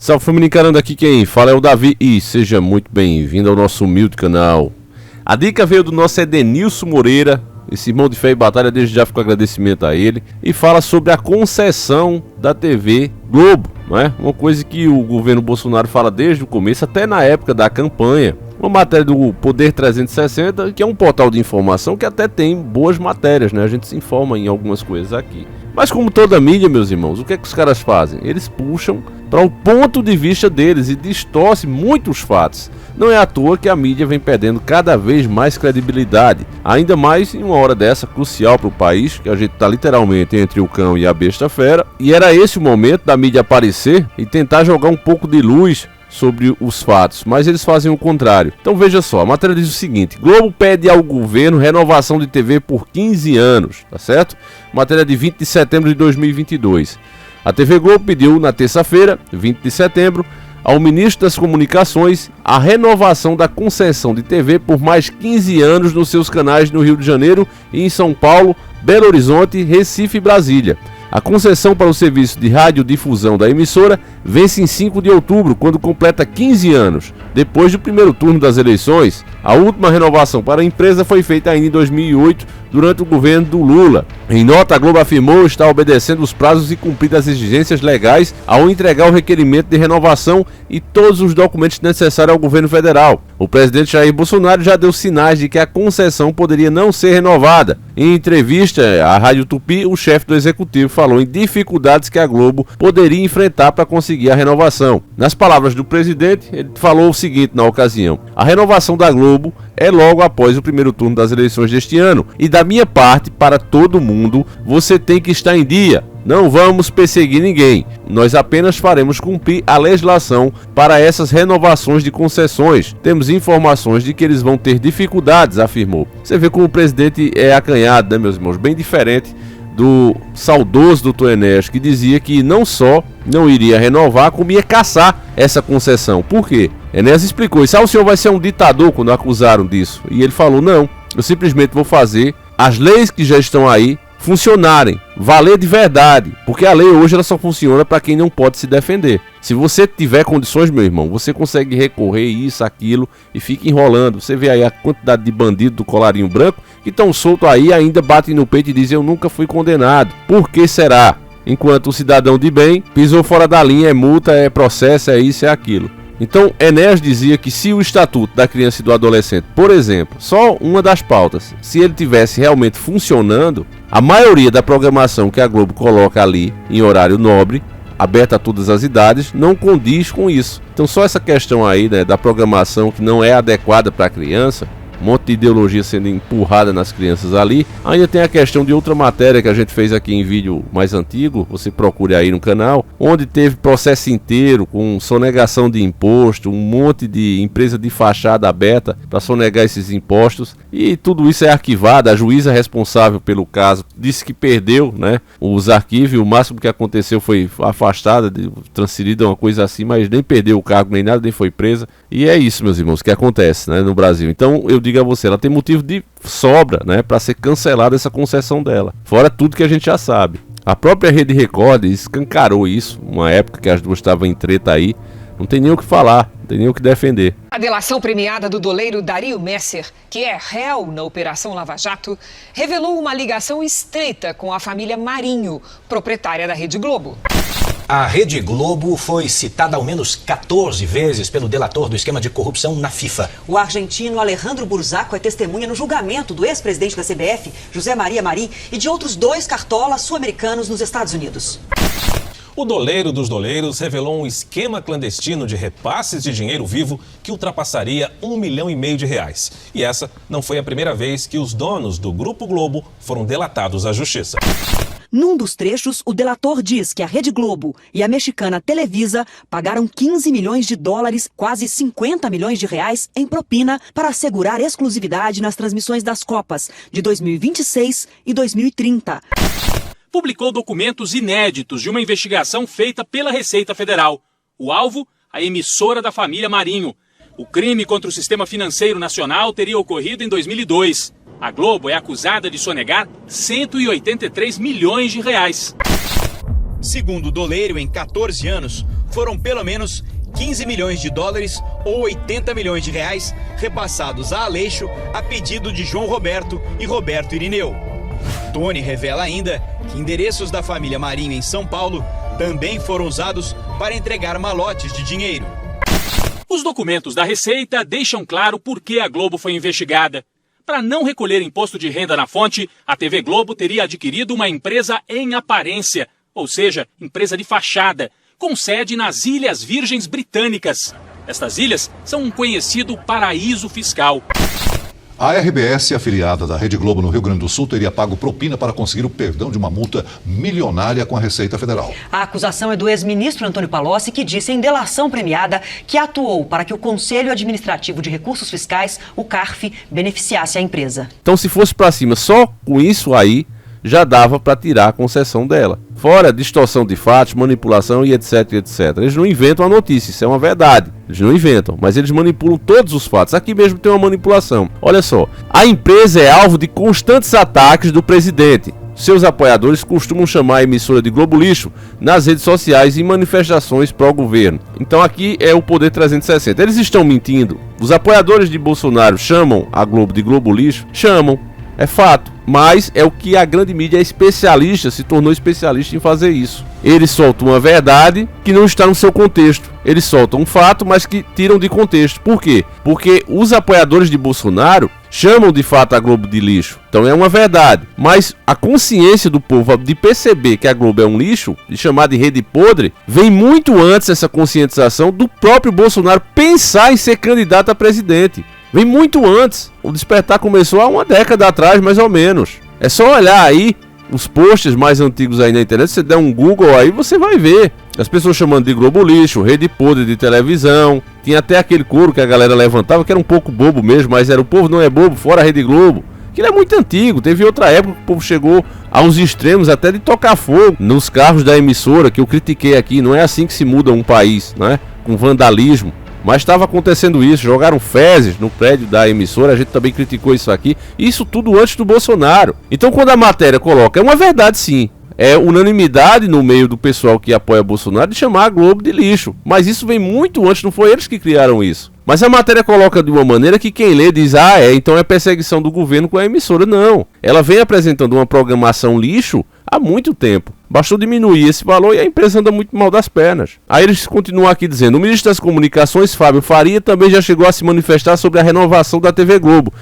Salve família encarando, aqui quem fala é o Davi e seja muito bem-vindo ao nosso humilde canal. A dica veio do nosso Edenilson Moreira, esse irmão de fé e batalha, desde já fico agradecimento a ele, e fala sobre a concessão da TV Globo, não é? Uma coisa que o governo Bolsonaro fala desde o começo, até na época da campanha. Uma matéria do Poder 360, que é um portal de informação que até tem boas matérias, né? A gente se informa em algumas coisas aqui. Mas como toda mídia, meus irmãos, o que é que os caras fazem? Eles puxam para o ponto de vista deles e distorcem muitos fatos. Não é à toa que a mídia vem perdendo cada vez mais credibilidade, ainda mais em uma hora dessa crucial para o país, que a gente está literalmente entre o cão e a besta fera, e era esse o momento da mídia aparecer e tentar jogar um pouco de luz sobre os fatos, mas eles fazem o contrário. Então veja só, a matéria diz o seguinte: Globo pede ao governo renovação de TV por 15 anos, tá certo? Matéria de 20 de setembro de 2022. A TV Globo pediu na terça-feira, 20 de setembro, ao ministro das Comunicações a renovação da concessão de TV por mais 15 anos nos seus canais no Rio de Janeiro e em São Paulo, Belo Horizonte, Recife e Brasília. A concessão para o serviço de radiodifusão da emissora vence em 5 de outubro, quando completa 15 anos. Depois do primeiro turno das eleições, a última renovação para a empresa foi feita ainda em 2008, durante o governo do Lula. Em nota, a Globo afirmou estar obedecendo os prazos e cumprindo as exigências legais ao entregar o requerimento de renovação e todos os documentos necessários ao governo federal. O presidente Jair Bolsonaro já deu sinais de que a concessão poderia não ser renovada. Em entrevista à Rádio Tupi, o chefe do executivo falou em dificuldades que a Globo poderia enfrentar para conseguir a renovação. Nas palavras do presidente, ele falou o seguinte na ocasião: a renovação da Globo é logo após o primeiro turno das eleições deste ano. E da minha parte, para todo mundo, você tem que estar em dia. Não vamos perseguir ninguém. Nós apenas faremos cumprir a legislação para essas renovações de concessões. Temos informações de que eles vão ter dificuldades, afirmou. Você vê como o presidente é acanhado, né, meus irmãos? Bem diferente do saudoso doutor Enéas, que dizia que não só não iria renovar, como ia caçar essa concessão. Por quê? Enéas explicou isso: o senhor vai ser um ditador, quando acusaram disso. E ele falou: não, eu simplesmente vou fazer as leis que já estão aí funcionarem, valer de verdade, porque a lei hoje ela só funciona para quem não pode se defender. Se você tiver condições, meu irmão, você consegue recorrer isso, aquilo e fica enrolando. Você vê aí a quantidade de bandidos do colarinho branco que estão soltos aí, ainda batem no peito e dizem: eu nunca fui condenado. Por que será? Enquanto o cidadão de bem pisou fora da linha, é multa, é processo, é isso, é aquilo. Então, Enéas dizia que se o Estatuto da Criança e do Adolescente, por exemplo, só uma das pautas, se ele tivesse realmente funcionando, a maioria da programação que a Globo coloca ali em horário nobre, aberta a todas as idades, não condiz com isso. Então, só essa questão aí, né, da programação que não é adequada para a criança, um monte de ideologia sendo empurrada nas crianças ali. Ainda tem a questão de outra matéria que a gente fez aqui em vídeo mais antigo, você procure aí no canal, onde teve processo inteiro com sonegação de imposto, um monte de empresa de fachada aberta para sonegar esses impostos, e tudo isso é arquivado. A juíza responsável pelo caso disse que perdeu, né, os arquivos, o máximo que aconteceu foi afastada, transferida, uma coisa assim, mas nem perdeu o cargo nem nada, nem foi presa. E é isso, meus irmãos, que acontece, né, no Brasil. Então eu digo a você, ela tem motivo de sobra, né, para ser cancelada essa concessão dela, fora tudo que a gente já sabe. A própria Rede Record escancarou isso, uma época que as duas estavam em treta aí, não tem nem o que falar, não tem nem o que defender. A delação premiada do doleiro Dario Messer, que é réu na Operação Lava Jato, revelou uma ligação estreita com a família Marinho, proprietária da Rede Globo. A Rede Globo foi citada ao menos 14 vezes pelo delator do esquema de corrupção na FIFA. O argentino Alejandro Burzaco é testemunha no julgamento do ex-presidente da CBF, José Maria Marim, e de outros 2 cartolas sul-americanos nos Estados Unidos. O doleiro dos doleiros revelou um esquema clandestino de repasses de dinheiro vivo que ultrapassaria R$1,5 milhão de reais. E essa não foi a primeira vez que os donos do Grupo Globo foram delatados à justiça. Num dos trechos, o delator diz que a Rede Globo e a mexicana Televisa pagaram 15 milhões de dólares, quase 50 milhões de reais, em propina para assegurar exclusividade nas transmissões das Copas de 2026 e 2030. Publicou documentos inéditos de uma investigação feita pela Receita Federal. O alvo, a emissora da família Marinho. O crime contra o sistema financeiro nacional teria ocorrido em 2002. A Globo é acusada de sonegar 183 milhões de reais. Segundo o doleiro, em 14 anos, foram pelo menos 15 milhões de dólares ou 80 milhões de reais repassados a Aleixo a pedido de João Roberto e Roberto Irineu. Tony revela ainda que endereços da família Marinho em São Paulo também foram usados para entregar malotes de dinheiro. Os documentos da Receita deixam claro por que a Globo foi investigada. Para não recolher imposto de renda na fonte, a TV Globo teria adquirido uma empresa em aparência, ou seja, empresa de fachada, com sede nas Ilhas Virgens Britânicas. Estas ilhas são um conhecido paraíso fiscal. A RBS, afiliada da Rede Globo no Rio Grande do Sul, teria pago propina para conseguir o perdão de uma multa milionária com a Receita Federal. A acusação é do ex-ministro Antônio Palocci, que disse em delação premiada que atuou para que o Conselho Administrativo de Recursos Fiscais, o CARF, beneficiasse a empresa. Então, se fosse para cima só com isso aí, já dava para tirar a concessão dela. Fora distorção de fatos, manipulação e etc, etc. Eles não inventam a notícia, isso é uma verdade. Eles não inventam, mas eles manipulam todos os fatos. Aqui mesmo tem uma manipulação. Olha só, a empresa é alvo de constantes ataques do presidente. Seus apoiadores costumam chamar a emissora de Globo Lixo nas redes sociais e em manifestações pró-governo. Então aqui é o Poder 360. Eles estão mentindo. Os apoiadores de Bolsonaro chamam a Globo de Globo Lixo? Chamam. É fato, mas é o que a grande mídia é especialista, se tornou especialista em fazer isso. Eles soltam uma verdade que não está no seu contexto. Eles soltam um fato, mas que tiram de contexto. Por quê? Porque os apoiadores de Bolsonaro chamam de fato a Globo de lixo. Então é uma verdade. Mas a consciência do povo de perceber que a Globo é um lixo, de chamar de rede podre, vem muito antes essa conscientização do próprio Bolsonaro pensar em ser candidato a presidente. Vem muito antes. O despertar começou há uma década atrás, mais ou menos. É só olhar aí os posts mais antigos aí na internet. Se você der um Google aí, você vai ver. As pessoas chamando de Globo Lixo, rede podre de televisão. Tinha até aquele coro que a galera levantava, que era um pouco bobo mesmo, mas era o povo não é bobo, fora a Rede Globo. Aquilo é muito antigo. Teve outra época que o povo chegou aos extremos até de tocar fogo nos carros da emissora, que eu critiquei aqui. Não é assim que se muda um país, né? Com vandalismo. Mas estava acontecendo isso, jogaram fezes no prédio da emissora, a gente também criticou isso aqui, isso tudo antes do Bolsonaro. Então quando a matéria coloca, é uma verdade sim, é unanimidade no meio do pessoal que apoia Bolsonaro de chamar a Globo de lixo, mas isso vem muito antes, não foi eles que criaram isso. Mas a matéria coloca de uma maneira que quem lê diz, então é perseguição do governo com a emissora. Não, ela vem apresentando uma programação lixo há muito tempo. Bastou diminuir esse valor e a empresa anda muito mal das pernas. Aí eles continuam aqui dizendo, o ministro das Comunicações, Fábio Faria, também já chegou a se manifestar sobre a renovação da TV Globo.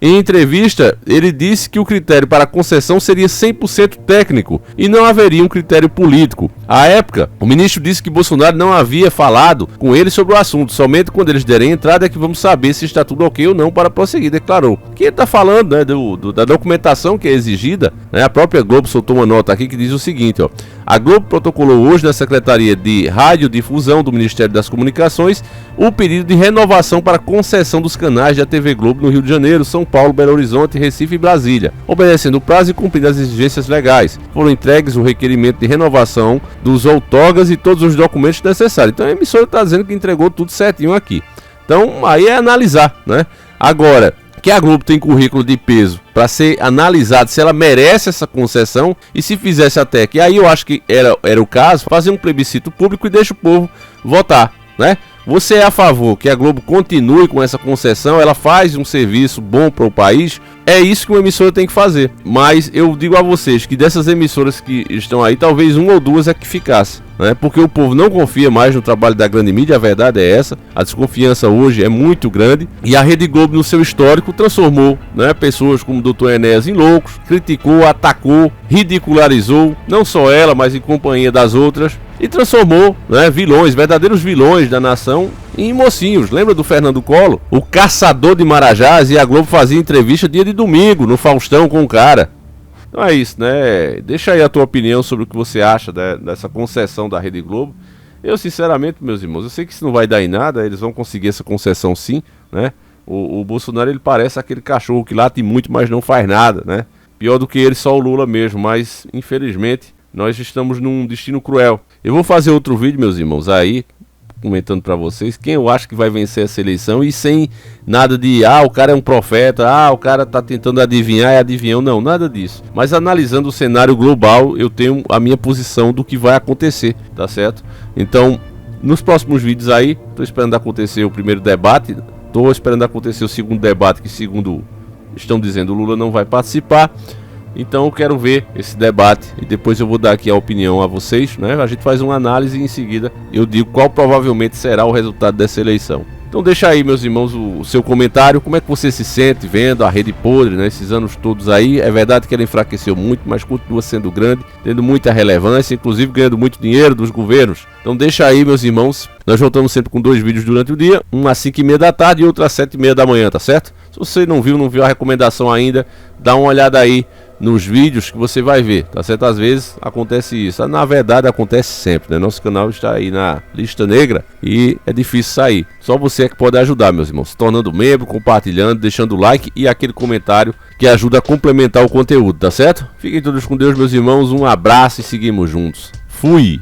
Em entrevista, ele disse que o critério para a concessão seria 100% técnico e não haveria um critério político. À época, o ministro disse que Bolsonaro não havia falado com ele sobre o assunto. Somente quando eles derem entrada é que vamos saber se está tudo ok ou não para prosseguir, declarou. Que ele está falando, né, da documentação que é exigida, né? A própria Globo soltou uma nota aqui que diz o seguinte, ó. A Globo protocolou hoje na Secretaria de Radiodifusão do Ministério das Comunicações o pedido de renovação para concessão dos canais da TV Globo no Rio de Janeiro, São Paulo, Belo Horizonte, Recife e Brasília, obedecendo o prazo e cumprindo as exigências legais. Foram entregues o requerimento de renovação dos outorgas e todos os documentos necessários. Então a emissora está dizendo que entregou tudo certinho aqui. Então aí é analisar, né? Agora, que a Globo tem currículo de peso para ser analisado se ela merece essa concessão e se fizesse até que aí eu acho que era o caso, fazer um plebiscito público e deixa o povo votar, né? Você é a favor que a Globo continue com essa concessão, ela faz um serviço bom para o país, é isso que uma emissora tem que fazer. Mas eu digo a vocês que dessas emissoras que estão aí, talvez uma ou duas é que ficasse, né? Porque o povo não confia mais no trabalho da grande mídia, a verdade é essa, a desconfiança hoje é muito grande e a Rede Globo no seu histórico transformou, né, pessoas como o Dr. Enéas em loucos, criticou, atacou, ridicularizou, não só ela, mas em companhia das outras, e transformou, né, vilões, verdadeiros vilões da nação em mocinhos. Lembra do Fernando Collor? O caçador de Marajás, e a Globo fazia entrevista dia de domingo no Faustão com o cara. Então é isso, né? Deixa aí a tua opinião sobre o que você acha dessa concessão da Rede Globo. Eu, sinceramente, meus irmãos, eu sei que isso não vai dar em nada, eles vão conseguir essa concessão sim, né? O Bolsonaro, ele parece aquele cachorro que late muito, mas não faz nada, né? Pior do que ele, só o Lula mesmo, mas, infelizmente, nós estamos num destino cruel. Eu vou fazer outro vídeo, meus irmãos, aí, comentando pra vocês quem eu acho que vai vencer essa eleição e sem nada de, o cara é um profeta, o cara tá tentando adivinhar, é adivinhão, não, nada disso. Mas analisando o cenário global, eu tenho a minha posição do que vai acontecer, tá certo? Então, nos próximos vídeos aí, tô esperando acontecer o primeiro debate, tô esperando acontecer o segundo debate, que segundo estão dizendo o Lula não vai participar. Então eu quero ver esse debate e depois eu vou dar aqui a opinião a vocês, né? A gente faz uma análise e em seguida eu digo qual provavelmente será o resultado dessa eleição. Então deixa aí, meus irmãos, o seu comentário, como é que você se sente vendo a rede podre, né, esses anos todos aí. É verdade que ela enfraqueceu muito, mas continua sendo grande, tendo muita relevância, inclusive ganhando muito dinheiro dos governos. Então deixa aí, meus irmãos, nós voltamos sempre com 2 vídeos durante o dia, um às 5h30 da tarde e outro às 7h30 da manhã, tá certo? Se você não viu a recomendação ainda, dá uma olhada aí nos vídeos que você vai ver, tá certo? Às vezes acontece isso, na verdade acontece sempre, né? Nosso canal está aí na lista negra e é difícil sair. Só você é que pode ajudar, meus irmãos, se tornando membro, compartilhando, deixando o like e aquele comentário que ajuda a complementar o conteúdo, tá certo? Fiquem todos com Deus, meus irmãos, um abraço e seguimos juntos. Fui!